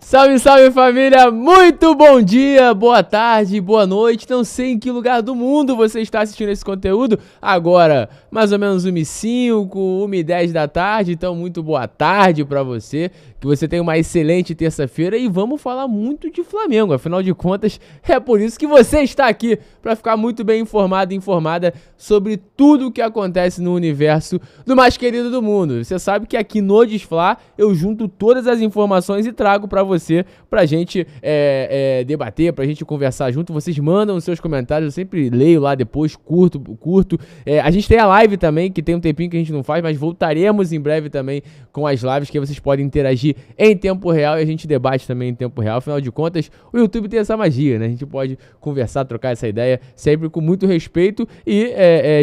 Salve, salve família, muito bom dia, boa tarde, boa noite, não sei em que lugar do mundo você está assistindo esse conteúdo, agora mais ou menos 1h05, 1h10 da tarde, então muito boa tarde pra você, que você tenha uma excelente terça-feira e vamos falar muito de Flamengo, afinal de contas é por isso que você está aqui, pra ficar muito bem informado e informada sobre tudo o que acontece no universo do mais querido do mundo. Você sabe que aqui no Desfla eu junto todas as informações e trago pra você, pra gente debater, pra gente conversar junto. Vocês mandam os seus comentários, eu sempre leio lá depois, curto. A gente tem a live também, que tem um tempinho que a gente não faz, mas voltaremos em breve também com as lives, que vocês podem interagir em tempo real e a gente debate também em tempo real. Afinal de contas, o YouTube tem essa magia, né? A gente pode conversar, trocar essa ideia, sempre com muito respeito e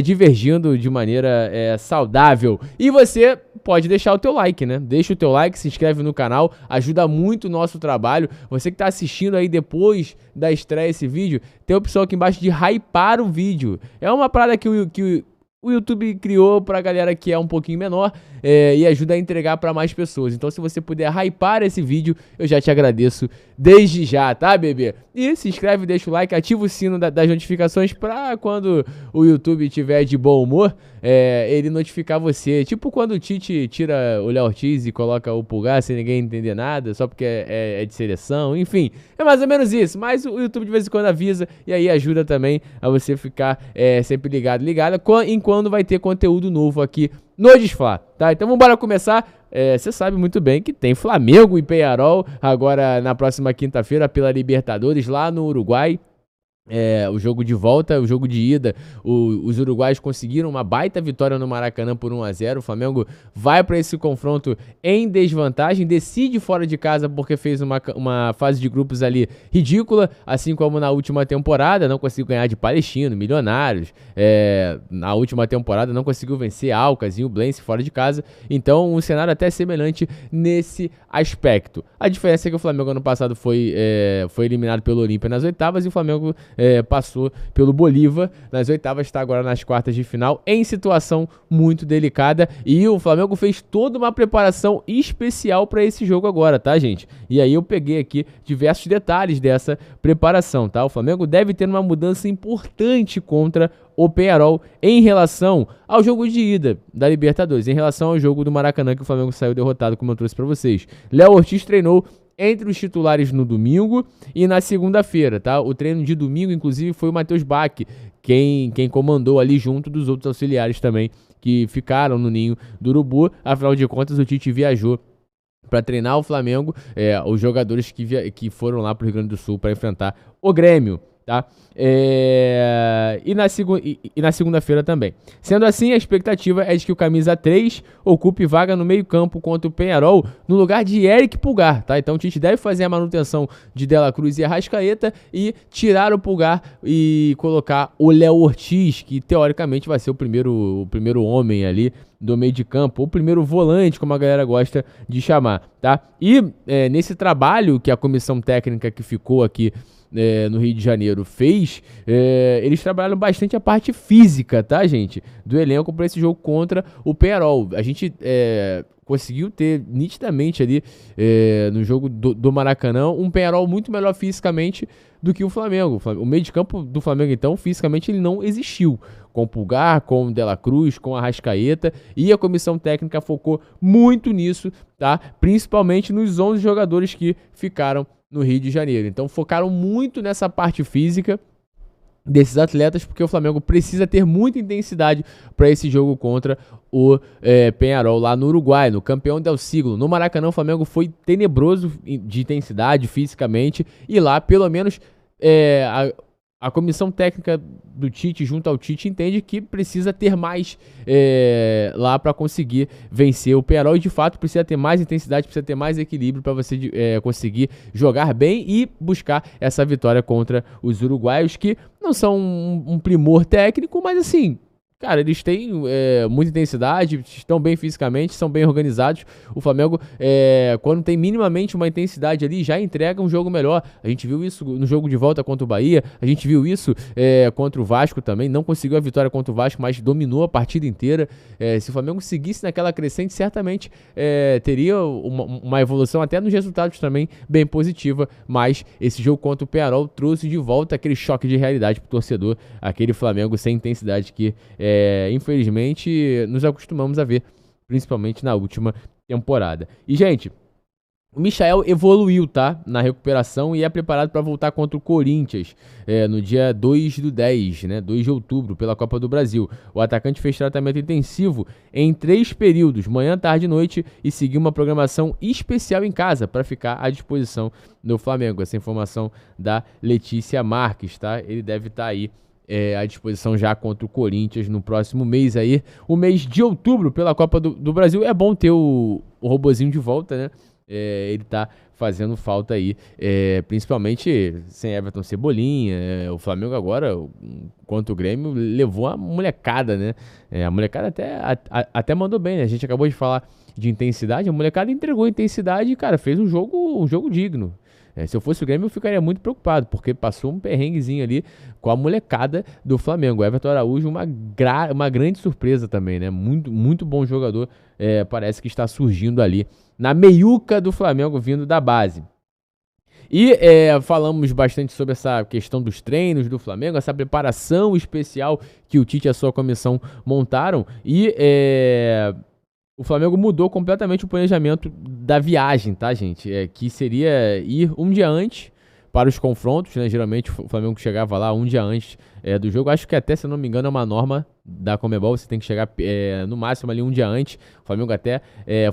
divergindo de maneira saudável. E você pode deixar o teu like, né? Deixa o teu like, se inscreve no canal, ajuda muito o nosso trabalho. Você que tá assistindo aí depois da estreia desse vídeo, tem a opção aqui embaixo de hypar o vídeo. É uma parada que o YouTube criou pra galera que é um pouquinho menor e ajuda a entregar pra mais pessoas. Então se você puder hypar esse vídeo, eu já te agradeço desde já, tá, bebê? E se inscreve, deixa o like, ativa o sino das notificações pra quando o YouTube tiver de bom humor, ele notificar você. Tipo quando o Tite tira o Léo Ortiz e coloca o Pulgar sem ninguém entender nada, só porque é de seleção, enfim. É mais ou menos isso, mas o YouTube de vez em quando avisa e aí ajuda também a você ficar sempre ligado enquanto vai ter conteúdo novo aqui no Desfla, tá? Então vamos embora começar. Você sabe muito bem que tem Flamengo e Peñarol agora na próxima quinta-feira pela Libertadores lá no Uruguai. O jogo de volta, o jogo de ida, os uruguaios conseguiram uma baita vitória no Maracanã por 1-0. O Flamengo vai para esse confronto em desvantagem, decide fora de casa porque fez uma fase de grupos ali ridícula, assim como na última temporada, não conseguiu ganhar de Palestino, Milionários, na última temporada não conseguiu vencer Alcas e o Blense fora de casa, então um cenário até semelhante nesse aspecto. A diferença é que o Flamengo ano passado foi eliminado pelo Olímpia nas oitavas e o Flamengo passou pelo Bolívar nas oitavas, está agora nas quartas de final em situação muito delicada e o Flamengo fez toda uma preparação especial para esse jogo agora, tá, gente? E aí eu peguei aqui diversos detalhes dessa preparação, tá? O Flamengo deve ter uma mudança importante contra o Peñarol em relação ao jogo de ida da Libertadores, em relação ao jogo do Maracanã que o Flamengo saiu derrotado, como eu trouxe para vocês. Léo Ortiz treinou entre os titulares no domingo e na segunda-feira, tá? O treino de domingo, inclusive, foi o Matheus Bach, quem comandou ali junto dos outros auxiliares também, que ficaram no ninho do Urubu. Afinal de contas, o Tite viajou para treinar o Flamengo, os jogadores que foram lá para o Rio Grande do Sul para enfrentar o Grêmio, tá? E na segunda-feira também. Sendo assim, a expectativa é de que o camisa 3 ocupe vaga no meio-campo contra o Peñarol no lugar de Eric Pulgar, tá? Então o Tite deve fazer a manutenção de De La Cruz e Arrascaeta e tirar o Pulgar e colocar o Léo Ortiz, que teoricamente vai ser o primeiro homem ali do meio de campo, ou primeiro volante, como a galera gosta de chamar, tá? E nesse trabalho que a comissão técnica que ficou aqui no Rio de Janeiro fez, eles trabalharam bastante a parte física, tá, gente? Do elenco para esse jogo contra o Peñarol. A gente conseguiu ter nitidamente ali no jogo do Maracanã um Peñarol muito melhor fisicamente do que o Flamengo. O meio de campo do Flamengo, então, fisicamente ele não existiu. Com o Pulgar, com o De La Cruz, com a Arrascaeta, e a comissão técnica focou muito nisso, tá? Principalmente nos 11 jogadores que ficaram no Rio de Janeiro. Então focaram muito nessa parte física desses atletas, porque o Flamengo precisa ter muita intensidade para esse jogo contra o Peñarol lá no Uruguai, no campeão del siglo. No Maracanã o Flamengo foi tenebroso de intensidade fisicamente e lá pelo menos a comissão técnica do Tite, junto ao Tite, entende que precisa ter mais lá para conseguir vencer o Peñarol e de fato precisa ter mais intensidade, precisa ter mais equilíbrio para você conseguir jogar bem e buscar essa vitória contra os uruguaios, que não são um primor técnico, mas assim, Cara, eles têm muita intensidade, estão bem fisicamente, são bem organizados. O Flamengo, quando tem minimamente uma intensidade ali, já entrega um jogo melhor. A gente viu isso no jogo de volta contra o Bahia, a gente viu isso contra o Vasco também. Não conseguiu a vitória contra o Vasco, mas dominou a partida inteira. Se o Flamengo seguisse naquela crescente, certamente teria uma evolução até nos resultados também bem positiva. Mas esse jogo contra o Peñarol trouxe de volta aquele choque de realidade pro torcedor, aquele Flamengo sem intensidade que infelizmente nos acostumamos a ver, principalmente na última temporada. E, gente, o Michael evoluiu, tá? Na recuperação e é preparado para voltar contra o Corinthians no dia 2/10, né? 2 de outubro, pela Copa do Brasil. O atacante fez tratamento intensivo em 3 períodos, manhã, tarde e noite, e seguiu uma programação especial em casa para ficar à disposição do Flamengo. Essa informação da Letícia Marques, tá? Ele deve estar aí à disposição já contra o Corinthians no próximo mês aí, o mês de outubro, pela Copa do Brasil. É bom ter o robozinho de volta, né? Ele tá fazendo falta aí, principalmente sem Everton Cebolinha. O Flamengo agora, contra o Grêmio, levou a molecada, né? A molecada até mandou bem, né? A gente acabou de falar de intensidade, a molecada entregou intensidade e, cara, fez um jogo digno. Se eu fosse o Grêmio, eu ficaria muito preocupado, porque passou um perrenguezinho ali com a molecada do Flamengo. O Everton Araújo, uma grande surpresa também, né? Muito, muito bom jogador, parece que está surgindo ali na meiuca do Flamengo, vindo da base. E falamos bastante sobre essa questão dos treinos do Flamengo, essa preparação especial que o Tite e a sua comissão montaram. E o Flamengo mudou completamente o planejamento da viagem, tá, gente? Que seria ir um dia antes para os confrontos, né? Geralmente o Flamengo chegava lá um dia antes do jogo. Acho que até, se eu não me engano, é uma norma da Conmebol. Você tem que chegar no máximo ali um dia antes. O Flamengo até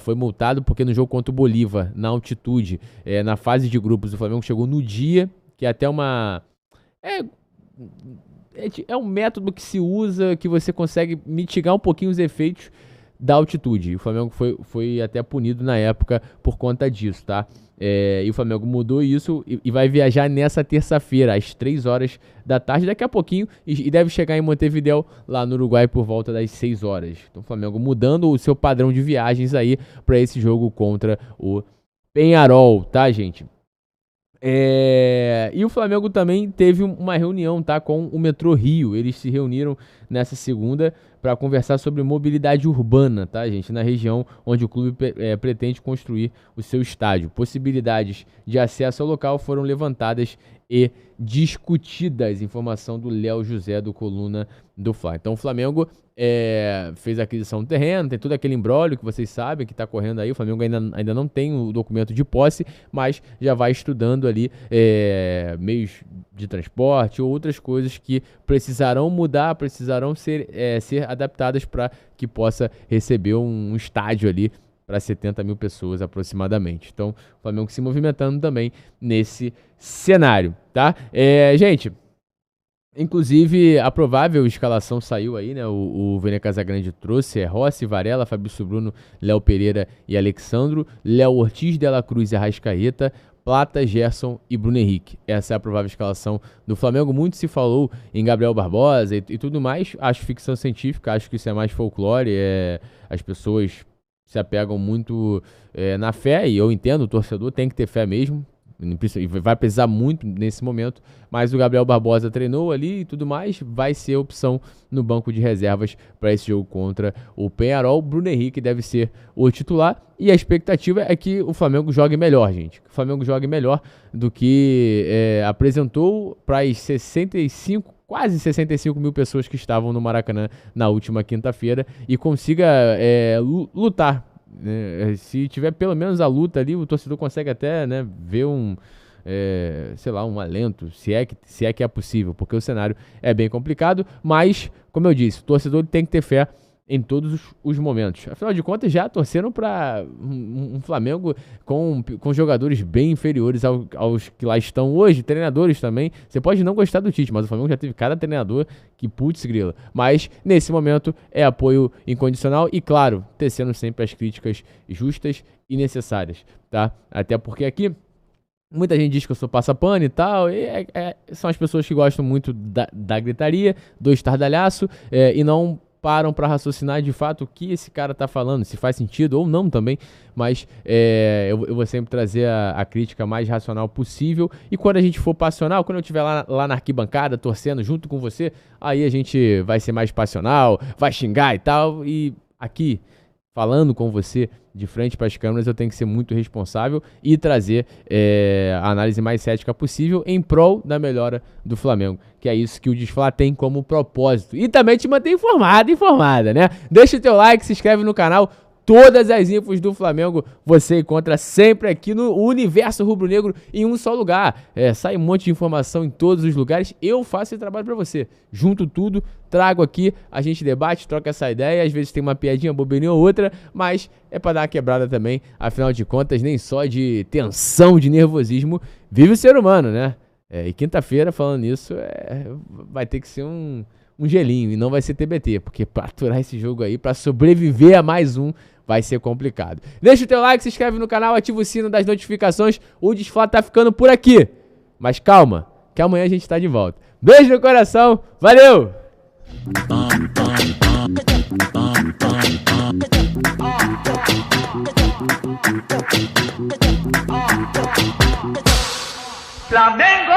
foi multado porque no jogo contra o Bolívar, na altitude, na fase de grupos, o Flamengo chegou no dia, que é até uma... É um método que se usa, que você consegue mitigar um pouquinho os efeitos da altitude. O Flamengo foi até punido na época por conta disso, tá? E o Flamengo mudou isso e vai viajar nessa terça-feira, às 3 horas da tarde, daqui a pouquinho, e deve chegar em Montevidéu, lá no Uruguai, por volta das 6 horas. Então o Flamengo mudando o seu padrão de viagens aí para esse jogo contra o Peñarol, tá, gente? E o Flamengo também teve uma reunião, tá, com o Metrô Rio. Eles se reuniram nessa segunda para conversar sobre mobilidade urbana, tá, gente, na região onde o clube pretende construir o seu estádio. Possibilidades de acesso ao local foram levantadas e discutidas. Informação do Léo José, do Coluna do Fla. Então o Flamengo fez a aquisição do terreno, tem todo aquele imbróglio que vocês sabem que está correndo aí. O Flamengo ainda não tem o documento de posse, mas já vai estudando ali meios de transporte ou outras coisas que precisarão mudar, precisarão ser adaptadas para que possa receber um estádio ali para 70 mil pessoas aproximadamente. Então, o Flamengo se movimentando também nesse cenário, tá? Gente, inclusive, a provável escalação saiu aí, né? O Vene Casagrande trouxe Rossi, Varela, Fabrício Bruno, Léo Pereira e Alexandro, Léo Ortiz, Dela Cruz e Arrascaeta, Plata, Gerson e Bruno Henrique. Essa é a provável escalação do Flamengo. Muito se falou em Gabriel Barbosa e tudo mais. Acho ficção científica, acho que isso é mais folclore. As pessoas se apegam muito na fé, e eu entendo, o torcedor tem que ter fé mesmo. Vai precisar muito nesse momento, mas o Gabriel Barbosa treinou ali e tudo mais, vai ser opção no banco de reservas para esse jogo contra o Peñarol. Bruno Henrique deve ser o titular e a expectativa é que o Flamengo jogue melhor, gente. Que o Flamengo jogue melhor do que apresentou para as quase 65 mil pessoas que estavam no Maracanã na última quinta-feira e consiga lutar. Se tiver pelo menos a luta ali, o torcedor consegue até, né, ver um alento, se é que é possível, porque o cenário é bem complicado, mas, como eu disse, o torcedor tem que ter fé em todos os momentos. Afinal de contas, já torceram para um Flamengo com jogadores bem inferiores aos que lá estão hoje, treinadores também. Você pode não gostar do Tite, mas o Flamengo já teve cada treinador que putz grila. Mas, nesse momento, é apoio incondicional e, claro, tecendo sempre as críticas justas e necessárias, tá? Até porque aqui muita gente diz que eu sou passa-pano e tal, e são as pessoas que gostam muito da gritaria, do estardalhaço, e não param para raciocinar de fato o que esse cara tá falando, se faz sentido ou não também, mas eu vou sempre trazer a crítica mais racional possível, e quando a gente for passional, quando eu estiver lá na arquibancada, torcendo junto com você, aí a gente vai ser mais passional, vai xingar e tal, e aqui, falando com você de frente para as câmeras, eu tenho que ser muito responsável e trazer a análise mais cética possível em prol da melhora do Flamengo, que é isso que o Desfla tem como propósito. E também te manter informada, né? Deixa o teu like, se inscreve no canal. Todas as infos do Flamengo você encontra sempre aqui no Universo Rubro-Negro em um só lugar. Sai um monte de informação em todos os lugares. Eu faço esse trabalho pra você. Junto tudo, trago aqui, a gente debate, troca essa ideia. Às vezes tem uma piadinha, bobeirinha ou outra, mas é pra dar uma quebrada também. Afinal de contas, nem só de tensão, de nervosismo vive o ser humano, né? E quinta-feira, falando nisso, vai ter que ser um gelinho e não vai ser TBT, porque pra aturar esse jogo aí, pra sobreviver a mais um, vai ser complicado. Deixa o teu like, se inscreve no canal, ativa o sino das notificações. O Desfla tá ficando por aqui. Mas calma, que amanhã a gente tá de volta. Beijo no coração, valeu! Flamengo!